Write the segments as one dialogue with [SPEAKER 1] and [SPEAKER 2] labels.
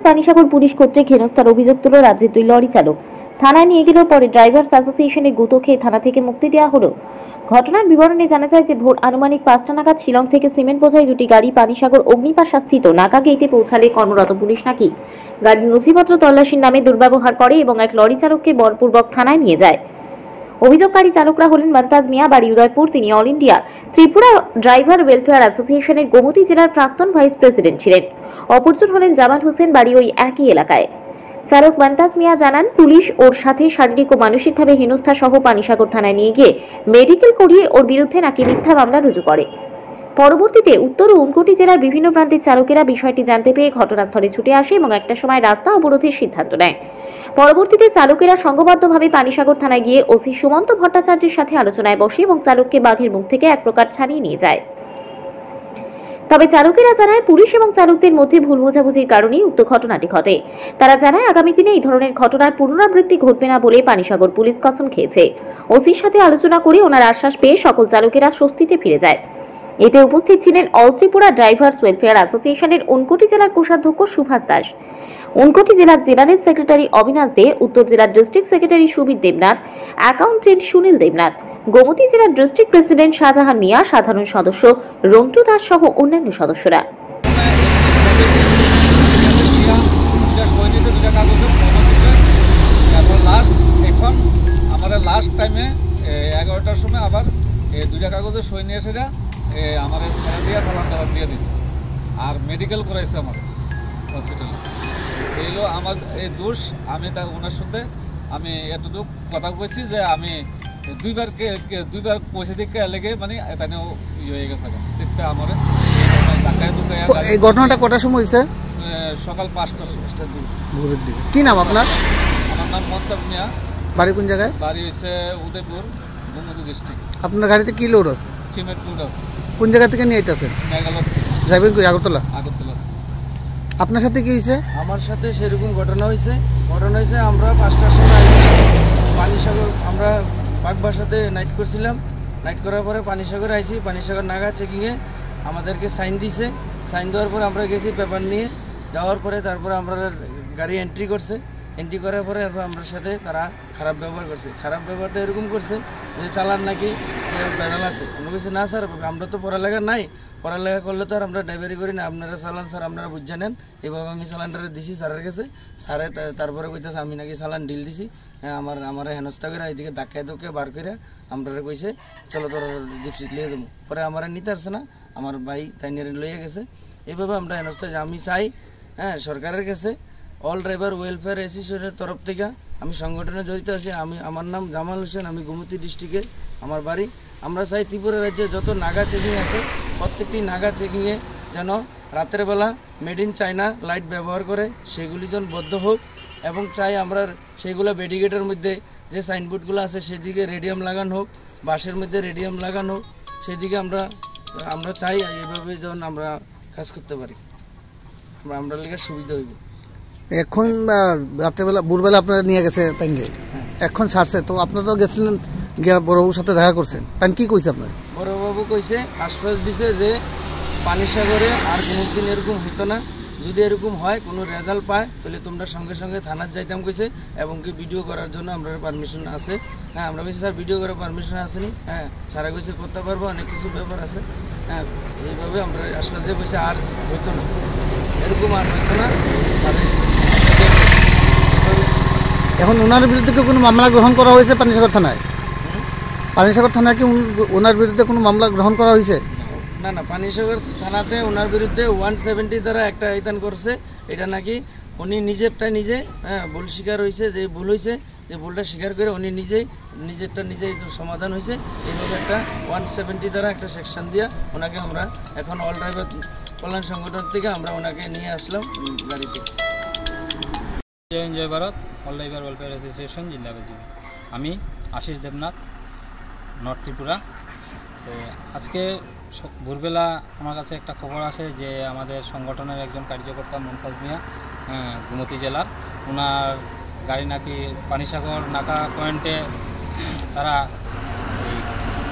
[SPEAKER 1] Panisagar police কর্তৃক হেনস্থার অভিযোগ তুলল রাজ্যের 2 লরি চালক। থানায় নিয়ে গেল, পরে ড্রাইভার্স অ্যাসোসিয়েশনের গুঁতো খেয়ে থানা থেকে মুক্তি দেওয়া হলো। ঘটনার বিবরণে জানা যায় যে ভোর আনুমানিক 5টা নাগাদ শিলং থেকে সিমেন্ট বোঝাই 2টি গাড়ি পানিসাগর অগ্নিপাশাস্থিত নাকা গেটে পৌঁছালে কর্মরত পুলিশ নাকি গাড়ির নথিপত্র তল্লাশির নামে দুর্ব্যবহার করে এবং এক লরি চালককে বলপূর্বক থানায় নিয়ে যায়। অভিযোগকারী চালকরা হলেন মমতাজ মিয়া, বাড়ি উদয়পুর। তিনি all India Tripura driver welfare অ্যাসোসিয়েশনের গোমতী জেলার প্রাক্তন ভাইস প্রেসিডেন্ট ছিলেন। অপরজন হলেন জামাল হোসেন, বাড়ি ওই একই এলাকায়। চালক মমতাজ মিয়া জানান, পুলিশ ওর সাথে শারীরিক ও মানসিকভাবে হেনস্থা সহ পানিসাগর থানায় নিয়ে গিয়ে মেডিকেল করিয়ে ওর বিরুদ্ধে নাকি মিথ্যা মামলা রুজু করে। পরবর্তীতে উত্তর ও ঊনকোটি জেলার বিভিন্ন প্রান্তের চালকেরা বিষয়টি জানতে পেয়ে ঘটনাস্থলে ছুটে আসে এবং একটা সময় রাস্তা অবরোধের সিদ্ধান্ত নেয়। পরবর্তীতে চালকেরা সংঘবদ্ধভাবে পানিসাগর থানায় গিয়ে ওসি সুমন্ত ভট্টাচার্যের সাথে আলোচনায় বসে এবং চালককে বাঘের মুখ থেকে এক প্রকার ছাড়িয়ে নিয়ে যায়। তবে চালকেরা জানায়, পুলিশ এবং চালকদের মধ্যে ভুল বোঝাবুঝির কারণেই উক্ত ঘটনাটি ঘটে। তারা জানায়, আগামী দিনে এই ধরনের ঘটনার পুনরাবৃত্তি ঘটবে না বলে পানিসাগর পুলিশ কসম খেয়েছে। ওসির সাথে আলোচনা করে ওনার আশ্বাস পেয়ে সকল চালকেরা স্বস্তিতে ফিরে যায়। এতে উপস্থিত ছিলেন অল ত্রিপুরা ড্রাইভার্স ওয়েলফেয়ার অ্যাসোসিয়েশনের ঊনকোটি জেলার কোষাধ্যক্ষ সুভাষ দাস, ঊনকোটি জেলার জেনারেল সেক্রেটারি অবিনাশ দে, উত্তর জেলার district secretary Subir Debnath, accountant Sunil Debnath, Gomati জেলার ডিস্ট্রিক্ট প্রেসিডেন্ট শাহজাহান মিয়া, সাধারণ সদস্য রন্টু দাস সহ অন্যান্য সদস্যরা।
[SPEAKER 2] লাস্ট টাইমে 11টার সময় আবার 2টা কাগজে সই নিয়ে সেটা আমার স্ক্যানে দিয়ে চালান টালান দিয়ে দিচ্ছে আর মেডিকেল করাইছে আমার হসপিটালে। এইগুলো আমার এই দোষ। আমি তার ওনার সাথে আমি এতটুকু কথা কইছি যে আমি দুইবার পয়সা দিকে লেগে মানে এখানেও ইয়ে হয়ে গেছে সেটা আমার ধাক্কায় ধুকায়।
[SPEAKER 3] এই ঘটনাটা কটার সময় হয়েছে?
[SPEAKER 2] সকাল 5টার
[SPEAKER 3] ভোরের দিকে। কি নাম আপনার?
[SPEAKER 2] আমার নাম মমতাজ মিয়া।
[SPEAKER 3] বাড়ি কোন জায়গায়?
[SPEAKER 2] বাড়ি হচ্ছে উদয়পুর, গোমতী ডিস্ট্রিক্ট।
[SPEAKER 3] আপনার গাড়িতে কি লোড আছে?
[SPEAKER 2] সিমেন্ট লোড আছে।
[SPEAKER 3] কোন জায়গা থেকে নিয়ে আইতেছেন?
[SPEAKER 2] মেঘালয় থেকে।
[SPEAKER 3] যাবেন কই? আগরতলা।
[SPEAKER 2] আগরতলা।
[SPEAKER 3] আপনার সাথে কি হয়েছে?
[SPEAKER 4] আমার সাথে সেরকম ঘটনা হয়েছে। আমরা 5টার সময় পানিসাগর, আমরা বাগবাসাতে নাইট করছিলাম। নাইট করার পরে পানিসাগর আইছি। পানিসাগর নাগা চেকিংয়ে আমাদেরকে সাইন দিছে। সাইন দেওয়ার পরে আমরা গেছি পেপার নিয়ে। যাওয়ার পরে তারপরে আমরা গাড়ি এন্ট্রি করছে। এন্ট্রি করার পরে আমার সাথে তারা খারাপ ব্যবহার করছে। খারাপ ব্যবহারটা এরকম করছে যে চালান নাকি বেদাল আছে। আমরা বলছি, না স্যার, আমরা তো পড়ালেখা নাই, পড়ালেখা করলে তো আর আমরা ড্রাইভারি করি না, আপনারা চালান স্যার আপনারা বুঝে নেন। এভাবে আমি চালানটা দিছি স্যারের কাছে। স্যারে তারপরে কইতেছে আমি নাকি চালান ডিল দিছি। হ্যাঁ, আমার হেনস্থা করে এদিকে ধাক্কায় ধুকে বার করে আমরা কইছে চলো তোর জিপসি লিয়ে যাবো। পরে আমার নিতে আসছে না, আমার ভাই তাই নিয়ে লইয়ে গেছে। এইভাবে আমরা হেনস্থা। আমি চাই সরকারের কাছে অল ড্রাইভার ওয়েলফেয়ার অ্যাসোসিয়েশনের তরফ থেকে আমি সংগঠনে জড়িত আছি। আমার নাম জামাল হোসেন, আমি গোমতী ডিস্ট্রিক্টে আমার বাড়ি। আমরা চাই ত্রিপুরা রাজ্যে যত নাগা চেকিং আছে প্রত্যেকটি নাগা চেকিংয়ে যেন রাতের বেলা মেড ইন চায়না লাইট ব্যবহার করে, সেগুলি যেন বদ্ধ হোক। এবং চাই আমরা সেগুলো ব্যারিকেডের মধ্যে যে সাইনবোর্ডগুলো আছে সেদিকে রেডিয়াম লাগানো হোক, বাসের মধ্যে রেডিয়াম লাগানো হোক। সেদিকে আমরা চাই এইভাবে যেন আমরা কাজ করতে পারি, আমরা লেগে সুবিধা হইব।
[SPEAKER 3] এখন রাত্রেবেলা ভোরবেলা আপনারা নিয়ে গেছে তাইকে, এখন ছাড়ছে তো আপনারা তো গেছিলেন, গিয়া বড়বাবুর সাথে দেখা করছেন। তাই কি কইছে আপনার?
[SPEAKER 4] বড়বাবু কইছে, আশ্বাস দিছে যে পানিসাগরে আর কোনোদিন এরকম হতো না। যদি এরকম হয় কোনো রেজাল্ট পায় তাহলে তোমরা সঙ্গে সঙ্গে থানার যাইতাম কইছে। এবং কি ভিডিও করার জন্য আমরা পারমিশন আছে। হ্যাঁ, আমরা কইছি স্যার ভিডিও করার পারমিশন আসেনি। হ্যাঁ, সারা কইছে করতে পারবো, অনেক কিছু ব্যাপার আছে। হ্যাঁ, এইভাবে আমরা আশ্বাস দিয়ে কইছে আর হতো না, এরকম আর হতো না।
[SPEAKER 3] এখন ওনার বিরুদ্ধে কি কোনো মামলা গ্রহণ করা হয়েছে পানিসাগর থানায়? পানিসাগর থানায় কি ওনার বিরুদ্ধে কোনো মামলা গ্রহণ করা হয়েছে?
[SPEAKER 4] না, পানিসাগর থানাতে ওনার বিরুদ্ধে 170 দ্বারা একটা আইতান করছে। এটা নাকি উনি নিজেরটা নিজে ভুল স্বীকার হয়েছে, যে ভুল হয়েছে, যে ভুলটা স্বীকার করে উনি নিজেরটা নিজেই সমাধান হয়েছে। এইভাবে একটা 170 দ্বারা একটা সেকশন দিয়া ওনাকে আমরা এখন অল ড্রাইভার কল্যাণ সংগঠন থেকে আমরা ওনাকে নিয়ে আসলাম গাড়িতে।
[SPEAKER 5] Jai Bharat, all driver welfare association জিন্দাবাদ। আমি আশিস দেবনাথ, নর্থ ত্রিপুরা। তো আজকে ভোরবেলা আমার কাছে একটা খবর আসে যে আমাদের সংগঠনের একজন কার্যকর্তা মমতাজ মিয়া, গোমতী জেলার, ওনার গাড়ি নাকি পানিসাগর নাকা পয়েন্টে তারা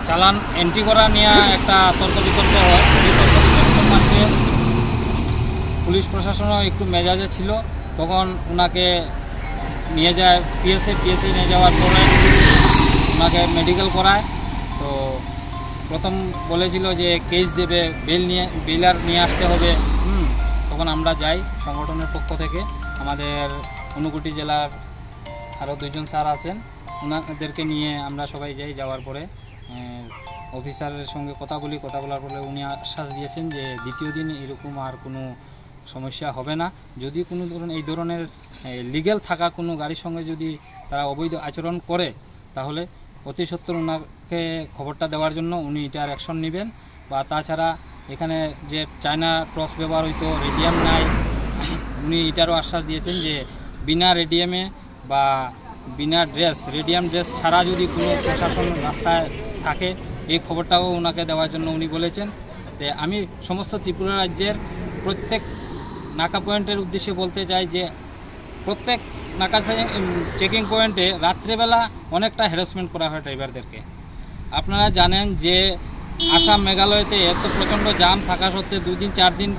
[SPEAKER 5] চালান এন্ট্রি করা নিয়ে একটা তর্ক বিতর্ক হয়। এই তর্ক বিতর্কের মাঝে পুলিশ প্রশাসনও একটু মেজাজে ছিল তখন ওনাকে নিয়ে যায় পিএসএ নিয়ে যাওয়ার পরে ওনাকে মেডিকেল করায়। তো প্রথম বলেছিল যে কেস দেবে, বেল আর নিয়ে আসতে হবে। তখন আমরা যাই সংগঠনের পক্ষ থেকে, আমাদের ঊনকোটি জেলার আরও 2জন স্যার আছেন, ওনাদেরকে নিয়ে আমরা সবাই যাই। যাওয়ার পরে অফিসারের সঙ্গে কথা বলার পরে উনি আশ্বাস দিয়েছেন যে দ্বিতীয় দিন এরকম আর কোনো সমস্যা হবে না। যদি কোনো এই ধরনের লিগ্যাল থাকা কোনো গাড়ির সঙ্গে যদি তারা অবৈধ আচরণ করে, তাহলে অতি সত্বর ওনাকে খবরটা দেওয়ার জন্য উনি এটার অ্যাকশন নেবেন। বা তাছাড়া এখানে যে চায়না টস ব্যবহার হইতো, রেডিয়াম নাই, উনি এটারও আশ্বাস দিয়েছেন যে বিনা রেডিয়ামে বা বিনা রেডিয়াম ড্রেস ছাড়া যদি কোনো প্রশাসন রাস্তায় থাকে, এই খবরটাও ওনাকে দেওয়ার জন্য উনি বলেছেন। আমি সমস্ত ত্রিপুরা রাজ্যের প্রত্যেক নাকা পয়েন্টের উদ্দেশ্যে বলতে চাই যে প্রত্যেক নাকা চেকিং পয়েন্টে রাত্রেবেলা অনেকটা হ্যারাসমেন্ট করা হয় ড্রাইভারদেরকে। আপনারা জানেন যে আসাম মেঘালয়তে এত প্রচণ্ড জাম থাকা সত্ত্বেও 2 দিন 4 দিন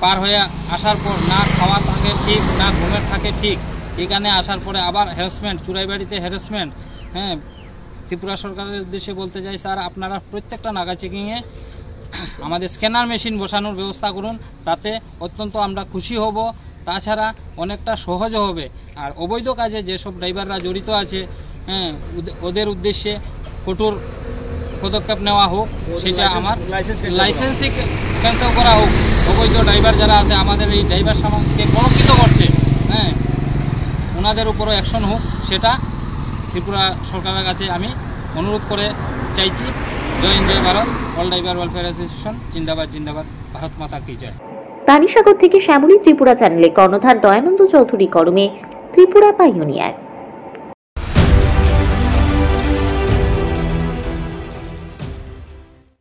[SPEAKER 5] পার হয়ে আসার পর না খাওয়া থাকে ঠিক, না ঘুমের থাকে ঠিক, এখানে আসার পরে আবার হ্যারাসমেন্ট, চুরাইবাড়িতে হ্যারাসমেন্ট। ত্রিপুরা সরকারের উদ্দেশ্যে বলতে চাই, স্যার আপনারা প্রত্যেকটা নাকা চেকিংয়ে আমাদের স্ক্যানার মেশিন বসানোর ব্যবস্থা করুন, তাতে অত্যন্ত আমরা খুশি হব। তাছাড়া অনেকটা সহজও হবে। আর অবৈধ কাজে যেসব ড্রাইভাররা জড়িত আছে, ওদের উদ্দেশ্যে কঠোর পদক্ষেপ নেওয়া হোক। সেটা আমার লাইসেন্সই ক্যান্সেল করা হোক। অবৈধ ড্রাইভার যারা আছে, আমাদের এই ড্রাইভার সমাজকে কলঙ্কিত করছে, ওনাদের উপরও অ্যাকশন হোক, সেটা ত্রিপুরা সরকারের কাছে আমি অনুরোধ করে চাইছি। Jai Hind, Jai Bharat. All driver welfare association জিন্দাবাদ, জিন্দাবাদ। ভারত মাতা কি জয়।
[SPEAKER 1] পানিসাগর থেকে শ্যামলী ত্রিপুরা চ্যানেলে কর্ণধার দয়ানন্দ চৌধুরী কর্মে ত্রিপুরা পাইওনিয়ার।